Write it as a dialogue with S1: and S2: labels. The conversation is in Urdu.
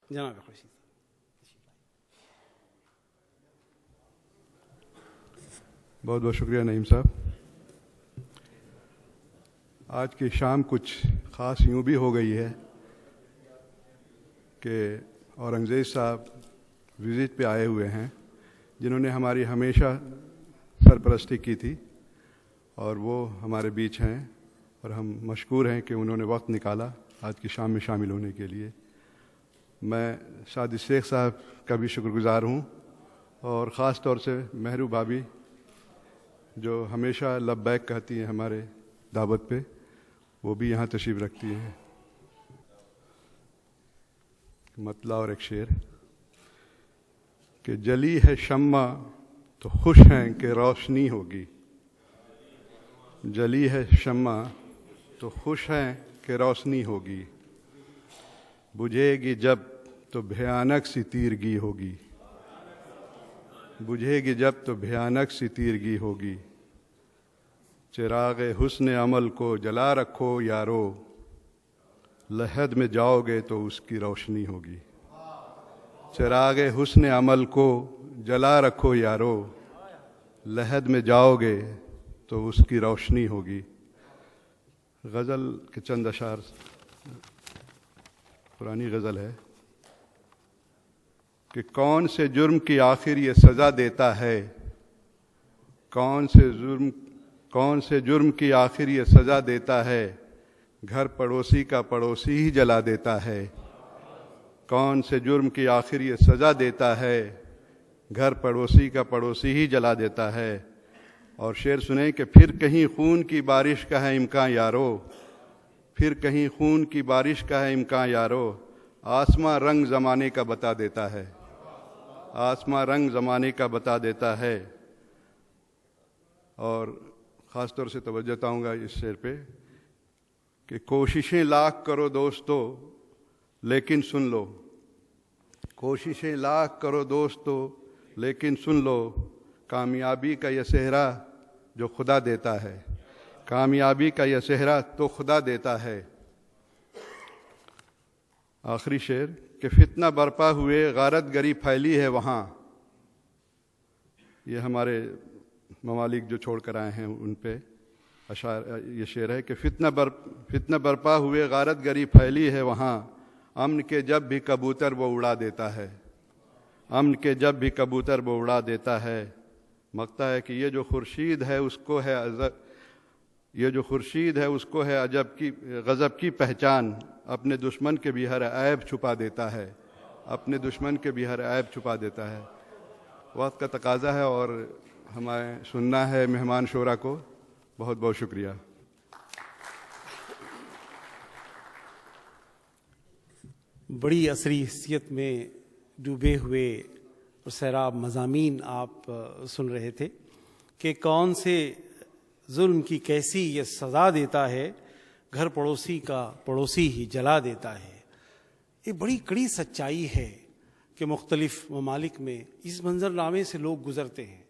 S1: جناب خورشید
S2: بہت بہت شکریہ نعیم صاحب. آج کی شام کچھ خاص یوں بھی ہو گئی ہے کہ اورنگزیب صاحب وزٹ پہ آئے ہوئے ہیں جنہوں نے ہماری ہمیشہ سرپرستی کی تھی اور وہ ہمارے بیچ ہیں اور ہم مشکور ہیں کہ انہوں نے وقت نکالا آج کی شام میں شامل ہونے کے لیے. میں سعد شیخ صاحب کا بھی شکر گزار ہوں اور خاص طور سے مہرو بھابھی جو ہمیشہ لبیک کہتی ہیں ہمارے دعوت پہ، وہ بھی یہاں تشریف رکھتی ہیں. مطلع اور ایک شعر کہ جلی ہے شمع تو خوش ہیں کہ روشنی ہوگی، جلی ہے شمع تو خوش ہیں کہ روشنی ہوگی، بجھے گی جب تو بھیانک سی تیرگی ہوگی، بجھے گی جب تو بھیانک سی تیرگی ہوگی. چراغ حسن عمل کو جلا رکھو یارو، لحد میں جاؤ گے تو اس کی روشنی ہوگی. چراغ حسن عمل کو جلا رکھو یارو، لحد میں جاؤ گے تو اس کی روشنی ہوگی. غزل کے چند اشعار، پرانی غزل ہے کہ کون سے جرم کی آخر یہ سزا دیتا ہے، کون سے جرم کی آخر یہ سزا دیتا ہے، گھر پڑوسی کا پڑوسی ہی جلا دیتا ہے. کون سے جرم کی آخر یہ سزا دیتا ہے، گھر پڑوسی کا پڑوسی ہی جلا دیتا ہے. اور شعر سنیں کہ پھر کہیں خون کی بارش کا ہے امکان یارو، پھر کہیں خون کی بارش کا ہے امکان یارو، آسماں رنگ زمانے کا بتا دیتا ہے، آسماں رنگ زمانے کا بتا دیتا ہے. اور خاص طور سے توجہ چاہوں گا اس شعر پہ کہ کوششیں لاکھ کرو دوستو لیکن سن لو، کوششیں لاکھ کرو دوستو لیکن سن لو، کامیابی کا یہ صحرا جو خدا دیتا ہے، کامیابی کا یہ صحرا تو خدا دیتا ہے. آخری شعر کہ فتنہ برپا ہوئے غارت گری پھیلی ہے وہاں، یہ ہمارے ممالک جو چھوڑ کر آئے ہیں ان پہ یہ شعر ہے کہ فتنہ برپا ہوئے غارت گری پھیلی ہے وہاں، امن کے جب بھی کبوتر وہ اڑا دیتا ہے، امن کے جب بھی کبوتر وہ اڑا دیتا ہے. مقطع ہے کہ یہ جو خورشید ہے اس کو ہے یہ جو خورشید ہے اس کو ہے عجب کی غضب کی پہچان، اپنے دشمن کے بھی ہر عیب چھپا دیتا ہے، اپنے دشمن کے بھی ہر عیب چھپا دیتا ہے. وقت کا تقاضا ہے اور ہمیں سننا ہے مہمان شورا کو. بہت بہت شکریہ.
S1: بڑی عصری حیثیت میں ڈوبے ہوئے اور سیراب مضامین آپ سن رہے تھے کہ کون سے ظلم کی کیسی یہ سزا دیتا ہے، گھر پڑوسی کا پڑوسی ہی جلا دیتا ہے. یہ بڑی کڑی سچائی ہے کہ مختلف ممالک میں اس منظر نامے سے لوگ گزرتے ہیں.